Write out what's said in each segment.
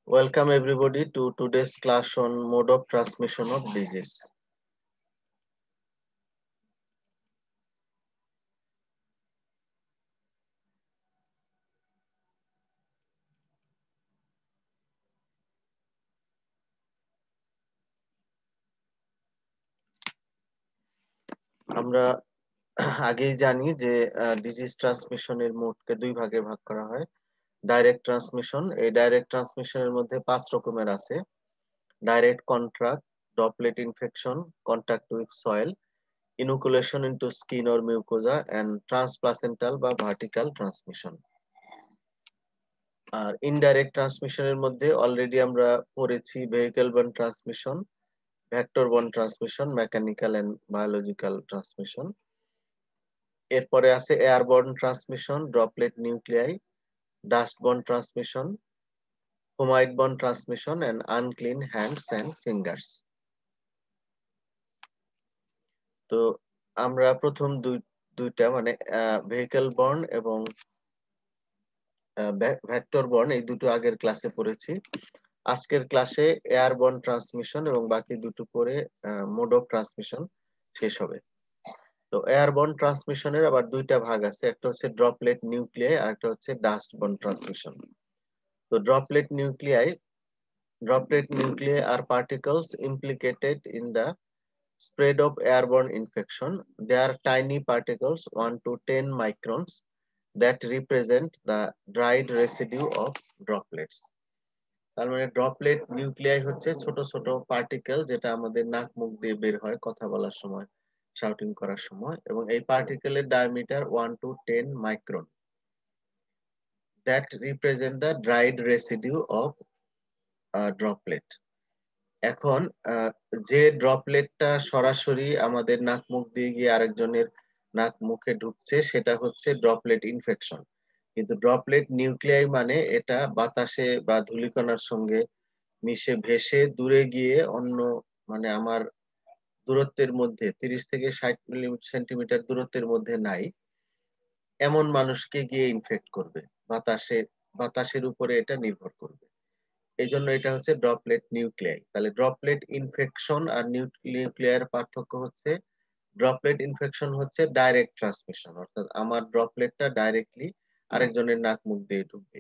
Welcome everybody to today's class on mode of transmission of disease. আমরা আগেই জানি যে ডিজিজ ট্রান্সমিশনের মোডকে দুই ভাগে ভাগ করা হয়। ডাইরেক্ট ট্রান্সমিশন, এই ডাইরেক্ট ট্রান্সমিশনের মধ্যে 5 রকমের আছে। Direct contract, droplet infection, contact with soil, inoculation into skin or mucosa and transplacental বা ভার্টিক্যাল ট্রান্সমিশন। আর ইনডাইরেক্ট ট্রান্সমিশনের মধ্যে অলরেডি আমরা পড়েছি vehicle borne transmission, vector borne transmission, mechanical and biological transmission. এরপরে আছে airborne transmission, droplet nuclei, dust borne transmission, fomite borne transmission and unclean hands and fingers. তো আমরা প্রথম দুইটা মানে ভেহিকল বর্ন এবং ভেক্টর বর্ন এই দুটো আগের ক্লাসে পড়েছি। আজকের ক্লাসে এয়ারবর্ন ট্রান্সমিশন এবং বাকি দুটো পরে মোড অফ ট্রান্সমিশন শেষ হবে। তো এয়ারবর্ন ট্রান্সমিশনের আবার দুইটা ভাগ আছে, একটা হচ্ছে ড্রপলেট নিউক্লিয়াই আর একটা হচ্ছে ডাস্ট বর্ন ট্রান্সমিশন। তো droplet nuclei are particles implicated in the spread of airborne infection. They are tiny particles 1 to 10 microns that represent the dried residue of droplets. তার মানে ড্রপলেট নিউক্লিয়াই হচ্ছে ছোট ছোট particle যেটা আমাদের নাক মুখ দিয়ে বের হয় কথা বলার সময়, শাউটিং করার সময়, এবং এই পার্টিকেলের diameter 1 to 10 micron, that represent the dried residue of ড্রপলেট। এখন যে ড্রপলেটটা সরাসরি আমাদের নাক মুখ দিয়ে গিয়ে আরেকজনের নাক মুখে ঢুকছে সেটা হচ্ছে ড্রপলেট ইনফেকশন। কিন্তু ড্রপলেট নিউক্লিয়াই মানে এটা বাতাসে বা ধূলিকণার সঙ্গে মিশে ভেসে দূরে গিয়ে অন্য মানে আমার দূরত্বের মধ্যে 30 থেকে 60 সেন্টিমিটার দূরত্বের মধ্যে নাই এমন মানুষকে গিয়ে ইনফেক্ট করবে। বাতাসের উপরে এটা নির্ভর করবে। এই জন্য এটা হচ্ছে ড্রপলেট নিউক্লিয়াই। তাহলে ড্রপলেট ইনফেকশন আর নিউক্লিয়ার পার্থক্য হচ্ছে, ড্রপলেট ইনফেকশন হচ্ছে ডাইরেক্ট ট্রান্সমিশন, অর্থাৎ আমার ড্রপলেটটা ডাইরেক্টলি আরেকজনের নাক মুখ দিয়ে ঢুকবে।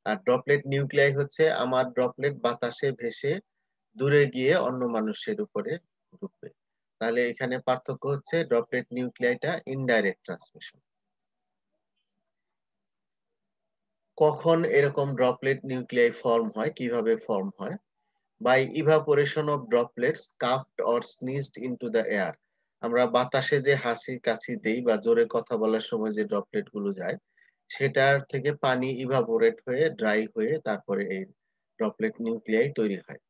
আর ড্রপলেট নিউক্লিয়াই হচ্ছে আমার ড্রপলেট বাতাসে ভেসে দূরে গিয়ে অন্য মানুষের উপরে ঢুকবে। তাহলে এখানে পার্থক্য হচ্ছে ড্রপলেট নিউক্লিয়াইটা ইনডাইরেক্ট ট্রান্সমিশন। কখন এরকম ড্রপলেট নিউক্লিয়াই ফর্ম হয়, কিভাবে ফর্ম হয়? By evaporation of droplets cuffed or sneezed into the air. আমরা বাতাসে যে হাসি কাশি দেই বা জোরে কথা বলার সময় যে ড্রপলেট গুলো যায় সেটার থেকে পানি ইভাপোরেট হয়ে ড্রাই হয়ে তারপরে এই ড্রপলেট নিউক্লিয়াই তৈরি হয়।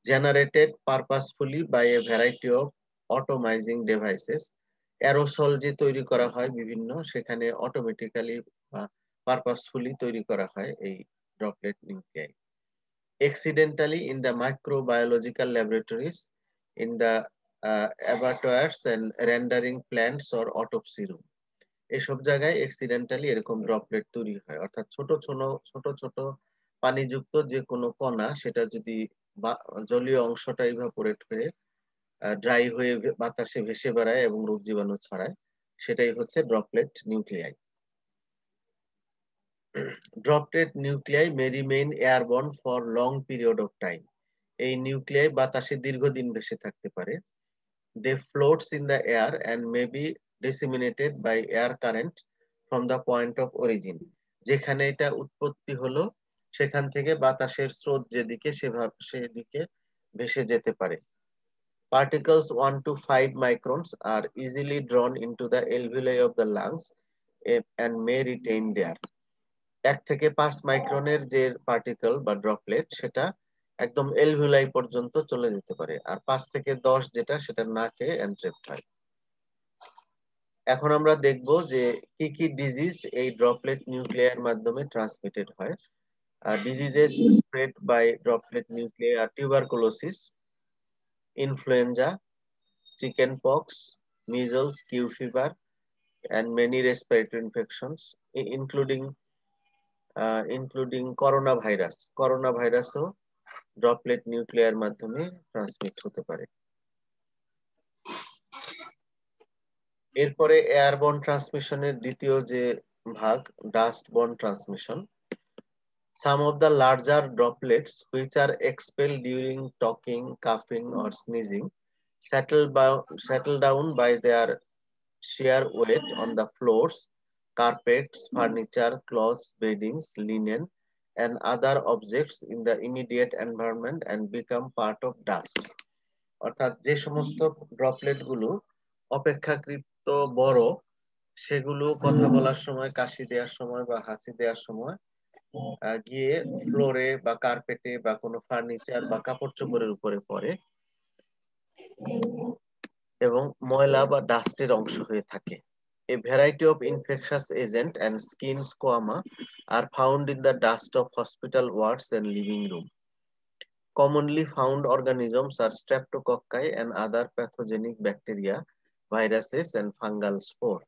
Generated purposefully by a variety of atomizing devices. Aerosol যে তৈরি করা হয় বিভিন্ন, সেখানে অটোমেটিক্যালি বা পারপাসফুলি তৈরি করা হয় এই droplet nuclei. Accidentally in the microbiological laboratories, in the abattoirs and rendering plants or autopsy room. এসব জায়গায় accidentally এরকম ড্রপলেট তৈরি হয়, অর্থাৎ ছোট ছোট ছোট ছোট পানিযুক্ত যে কোনো কণা সেটা যদি জলীয় অংশটা ইভাপোরেট হয়ে ড্রাই হয়ে বাতাসে ভেসে বেড়ায় এবং রোগ জীবাণু ছড়ায়, সেটাই হচ্ছে droplet nuclei. Droplet nuclei may remain airborne for long period of time. এই নিউক্লিয়াই বাতাসে দীর্ঘদিন ভেসে থাকতে পারে। They floats in the air and may be disseminated by air current from the point of origin. যেখানে এটা উৎপত্তি হলো সেখান থেকে বাতাসের স্রোত যেদিকে সেদিকে ভেসে যেতে পারে। Particles 1 to 5 microns are easily drawn into the alveoli of the lungs and may retain there. 1 থেকে 5 মাইক্রনের যে পার্টিকেল বা ড্রপলেট সেটা একদম এলভিউলাই পর্যন্ত চলে যেতে পারে, আর 5 থেকে 10 যেটা সেটা নাকে এনট্রেপ্ট হয়। এখন আমরা দেখব যে কি কি ডিজিজ এই ড্রপলেট নিউক্লিয়ার মাধ্যমে ট্রান্সমিটেড হয়। Diseases spread by droplet nuclear আর tuberculosis, influenza, chicken pox, measles, Q fever, and many respiratory infections, including including corona virus. Corona ভাইরাসও ড্রপলেট নিউক্লিয়ার মাধ্যমে ট্রান্সমিট হতে পারে। এরপরে এয়ারবর্ন ট্রান্সমিশনের দ্বিতীয় যে ভাগ, dust borne transmission. Some of the larger droplets which are expelled during talking, coughing, or sneezing settle down by their sheer weight on the floors, carpets, furniture, clothes, beddings, linen, and other objects in the immediate environment and become part of dust. অর্থাৎ যে সমস্ত droplet গুলো অপেক্ষাকৃত বড়, সেগুলো কথা বলার সময়, কাশি দেওয়ার সময় বা হাঁচি দেওয়ার সময় গিয়ে ফ্লোরে বা কার্পেটে বা কোনো ফার্নিচার বা কাপড় চোপড়ের উপরে পড়ে এবং ময়লা বা ডাস্টের অংশ হয়ে থাকে। A variety of infectious agent and skin squama are found in the dust of hospital wards and living room. Commonly found organisms are streptococci and other pathogenic bacteria, viruses and fungal spore.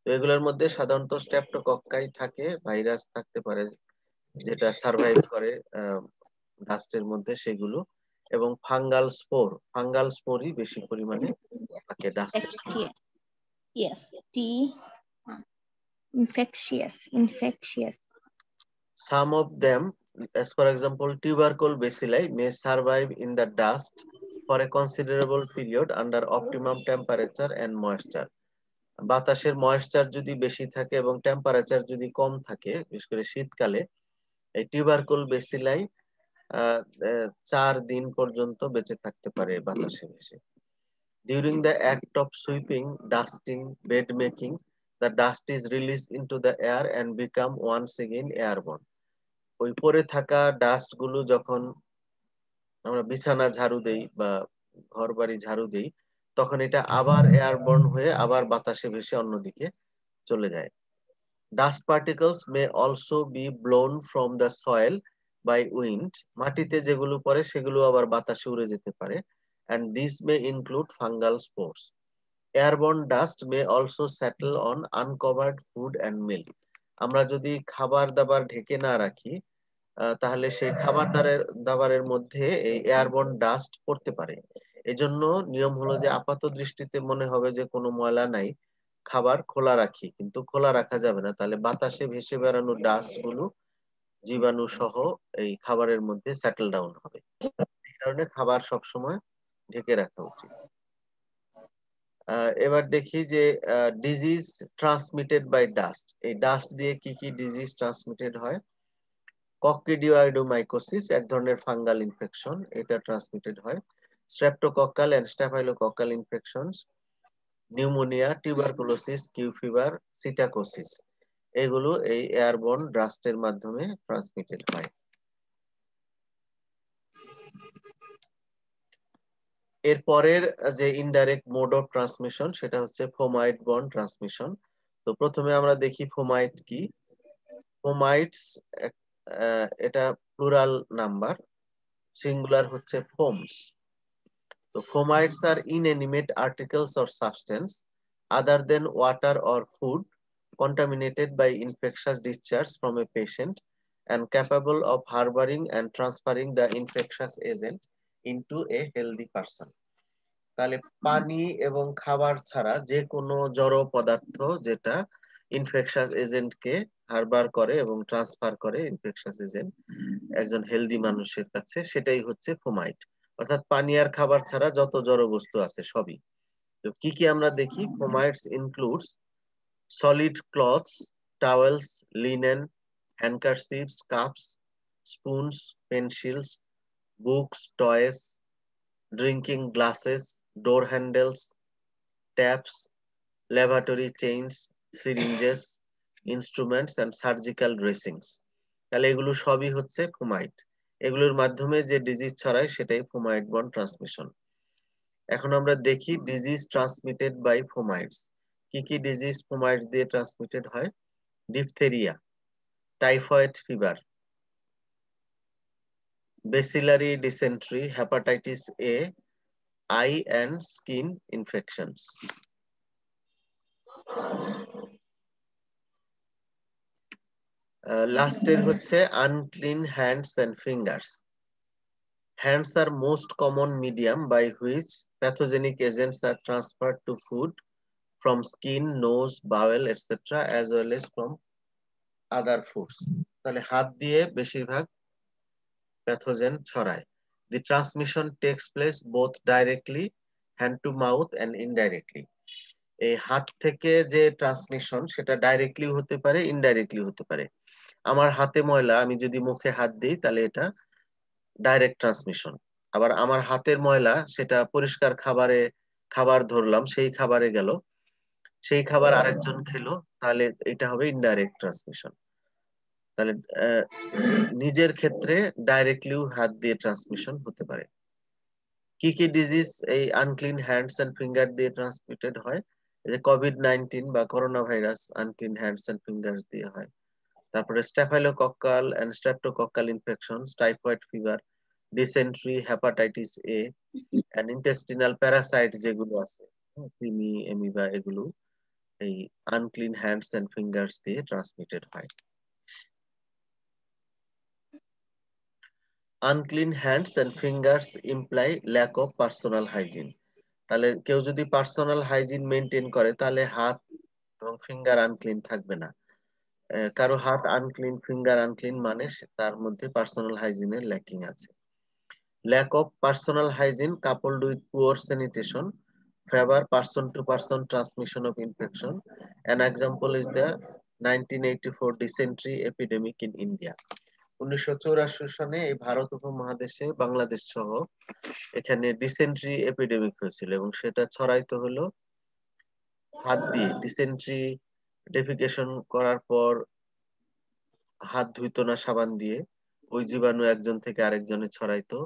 তো এগুলোর মধ্যে সাধারণত স্ট্রেপ্টোকক্কাই থাকে, virus থাকতে পারে যেটা survive করে ডাস্টের মধ্যে সেগুলো, এবং ফাঙ্গাল স্পোরই বেশি পরিমাণে থাকে ডাস্টের মধ্যে। Yes, infectious. Some of them, as for example, tubercle bacilli may survive in the dust for a considerable period under optimum temperature and moisture. বাতাসের ময়েশ্চার যদি বেশি থাকে এবং টেম্পারেচার যদি কম থাকে, বিশেষ করে শীতকালে, এই টিউবারকুল বেসিলাই 4 দিন পর্যন্ত বেঁচে থাকতে পারে বাতাসে ভেসে। During the act of sweeping, dusting, bed making, the dust is released into the air and become once again airborne. ওই পরে থাকা ডাস্ট গুলো যখন আমরা বিছানা ঝাড়ু দেই বা ঘর বাড়ি ঝাড়ু দেই, তখন এটা আবার এয়ারবর্ন হয়ে আবার বাতাসে ভেসে অন্যদিকে চলে যায়। Dust particles may also be blown from the soil by wind. মাটিতে যেগুলো পড়ে সেগুলো আবার বাতাসে উড়ে যেতে পারে। And this may include fungal spores. Airborne dust may also settle on uncovered food and milk. আমরা যদি খাবার দাবার ঢেকে না রাখি, তাহলে সেই খাবার দাবারের মধ্যে এই এয়ারবর্ন ডাস্ট পড়তে পারে। এজন্য নিয়ম হলো যে আপাত দৃষ্টিতে মনে হবে যে কোনো ময়লা নাই, খাবার খোলা রাখি, কিন্তু খোলা রাখা যাবে না, তাহলে বাতাসে ভেসে বেড়ানো ডাস্ট গুলো জীবাণু সহ এই খাবারের মধ্যে সেটেল ডাউন হবে। এই কারণে খাবার সবসময় ঢেকে রাখা উচিত। এবার দেখি যে ডিজিজ ট্রান্সমিটেড বাই ডাস্ট। এই ডাস্ট দিয়ে কি কি ডিজিজ ট্রান্সমিটেড হয়? কককিডিওআইডোমাইকোসিস এক ধরনের ফাঙ্গাল ইনফেকশন, এটা ট্রান্সমিটেড হয়। Streptococcal and staphylococcal infections, pneumonia, tuberculosis, Q fever, psittacosis, এগুলো এই এয়ারবর্ন ডাস্টের মাধ্যমে ট্রান্সমিটেড হয়। এর পরের যে ইনডাইরেক্ট মোড অফ ট্রান্সমিশন সেটা হচ্ছে ফোমাইট বর্ন ট্রান্সমিশন। তো প্রথমে আমরা দেখি ফোমাইট কি। ফোমাইটস এটা প্লুরাল নাম্বার, সিঙ্গুলার হচ্ছে ফোমস। তো fomites are inanimate articles or substance other than water or food contaminated by infectious discharge from a patient and capable of harboring and transferring the infectious agent into a healthy person. তাহলে পানি এবং খাবার ছাড়া যে কোনো জড় পদার্থ যেটা ইনফেকশাস এজেন্টকে হারবার করে এবং ট্রান্সফার করে ইনফেকশাস এজেন্ট একজন হেলদি মানুষের কাছে, সেটাই হচ্ছে ফোমাইট। অর্থাৎ পানি আর খাবার ছাড়া যত জড় বস্তু আছে সবই। তো কি কি আমরা দেখি? Fomites includes solid clothes, towels, linen, handkerchiefs, cups, spoons, pencils, books, toys, drinking glasses, door handles, taps, lavatory chains, syringes, instruments and surgical dressings. তাহলে এগুলো সবই হচ্ছে ফোমাইট। এগুলোর মাধ্যমে যে ডিজিজ ছড়ায় সেটাই ফোমাইট বর্ন ট্রান্সমিশন। এখন আমরা দেখি ডিজিজ ট্রান্সমিটেড বাই ফোমাইটস। কি কি ডিজিজ ফোমাইটস দিয়ে ট্রান্সমিটেড হয়? Diphtheria, typhoid fever, bacillary dysentery, hepatitis A, eye and skin infections. লাস্টের হচ্ছে unclean hands and fingers. Hands are most common medium by which pathogenic agents are transferred to food from skin, nose, bowel, etc. as well as from other foods. তাহলে হাত দিয়ে বেশিরভাগ pathogen ছড়ায়। The transmission takes place both directly, hand to mouth and indirectly. এই হাত থেকে যে transmission সেটা ডাইরেক্টলি হতে পারে, ইনডাইরেক্টলি হতে পারে। আমার হাতে ময়লা, আমি যদি মুখে হাত দিই তাহলে এটা ডাইরেক্ট ট্রান্সমিশন। আবার আমার হাতের ময়লা সেটা পরিষ্কার খাবার ধরলাম, সেই খাবারে গেল, সেই খাবার আরেকজন খেলো, তাহলে এটা হবে ইনডাইরেক্ট ট্রান্সমিশন। তাহলে নিজের ক্ষেত্রে ডাইরেক্টলিও হাত দিয়ে ট্রান্সমিশন হতে পারে। কি কি ডিজিজ এই আনক্লিন হ্যান্ডস এন্ড ফিঙ্গার দিয়ে ট্রান্সমিটেড হয়? এই যে কোভিড-19 বা corona virus unclean hands and fingers দিয়ে হয়। তারপরে staphylococcal and streptococcal infection, typhoid fever, dysentery, hepatitis A and intestinal parasite যেগুলো আছে, কৃমি, এমিবা, এগুলো এই আনক্লিন হ্যান্ডস এন্ড ফিঙ্গার্স দিয়ে ট্রান্সমিটেড হয়। Unclean hands and fingers imply lack of personal hygiene. তাহলে কেউ যদি পার্সোনাল হাইজিন মেনটেন করে তাহলে হাত এবং ফিঙ্গার আনক্লিন থাকবে না। কারো হাত আনক্লিন, ফিঙ্গার আনক্লিন মানে তার মধ্যে পার্সোনাল হাইজিনের ল্যাকিং আছে। Lack of personal hygiene coupled with poor sanitation favor person to person transmission of infection. An example is the 1984 dysentery epidemic in India. 1984 সনে এই ভারত উপমহাদেশে বাংলাদেশ সহ এখানে ডিসেন্ট্রি এপিডেমিক হয়েছিল এবং সেটা ছড়াইতো হলো হাত দিয়ে। ডিসেন্ট্রি ডেফিকেশন করার পর হাত ধুইতো না সাবান দিয়ে, ওই জীবাণু একজন থেকে আরেকজনে ছড়াইতো।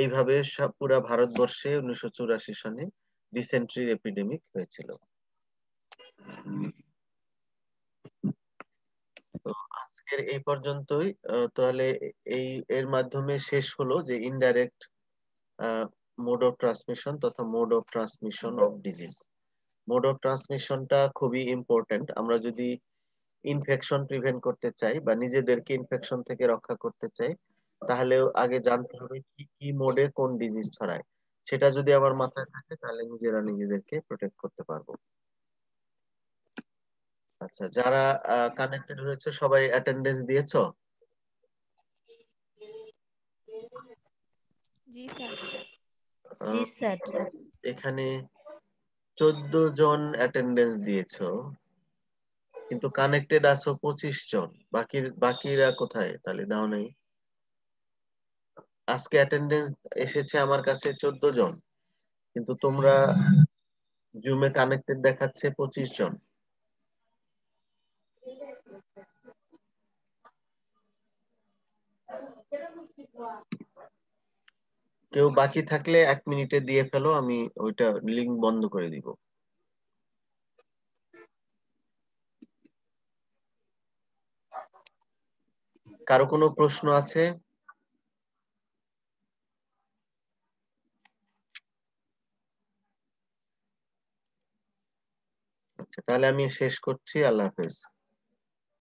এইভাবে পুরা ভারতবর্ষে 1984 সনে ডিসেন্ট্রির এপিডেমিক হয়েছিল। তো আজকের এই পর্যন্তই। তাহলে এই এর মাধ্যমে শেষ হলো যে ইনডাইরেক্ট মোড অফ ট্রান্সমিশন তথা mode of transmission of disease. Mode of ট্রান্সমিশনটা খুবই ইম্পর্টেন্ট। আমরা যদি ইনফেকশন প্রিভেন্ট করতে চাই বা নিজেদেরকে ইনফেকশন থেকে রক্ষা করতে চাই, তাহলে আগে জানতে হবে কি কি মোডে কোন ডিজিজ ছড়ায়। সেটা যদি আমার মাথায় থাকে তাহলে নিজেরা নিজেদেরকে প্রোটেক্ট করতে পারবো। আচ্ছা, যারা কানেক্টেড হয়েছে সবাই অ্যাটেন্ডেন্স দিয়েছো? জি স্যার। জি স্যার। এখানে 14 জন অ্যাটেন্ডেন্স দিয়েছো, কিন্তু কানেক্টেড আছো 25 জন। বাকিরা কোথায়? তাহলে দাও নাই। আজকে অ্যাটেন্ডেন্স এসেছে আমার কাছে 14 জন, কিন্তু তোমরা জুমে কানেক্টেড দেখাচ্ছে 25 জন। কেউ বাকি থাকলে 1 মিনিটে দিয়ে ফেলো, আমি ওইটা লিংক বন্ধ করে দিব। কারো কোনো প্রশ্ন আছে? আচ্ছা, তাহলে আমি শেষ করছি। আল্লাহ হাফেজ।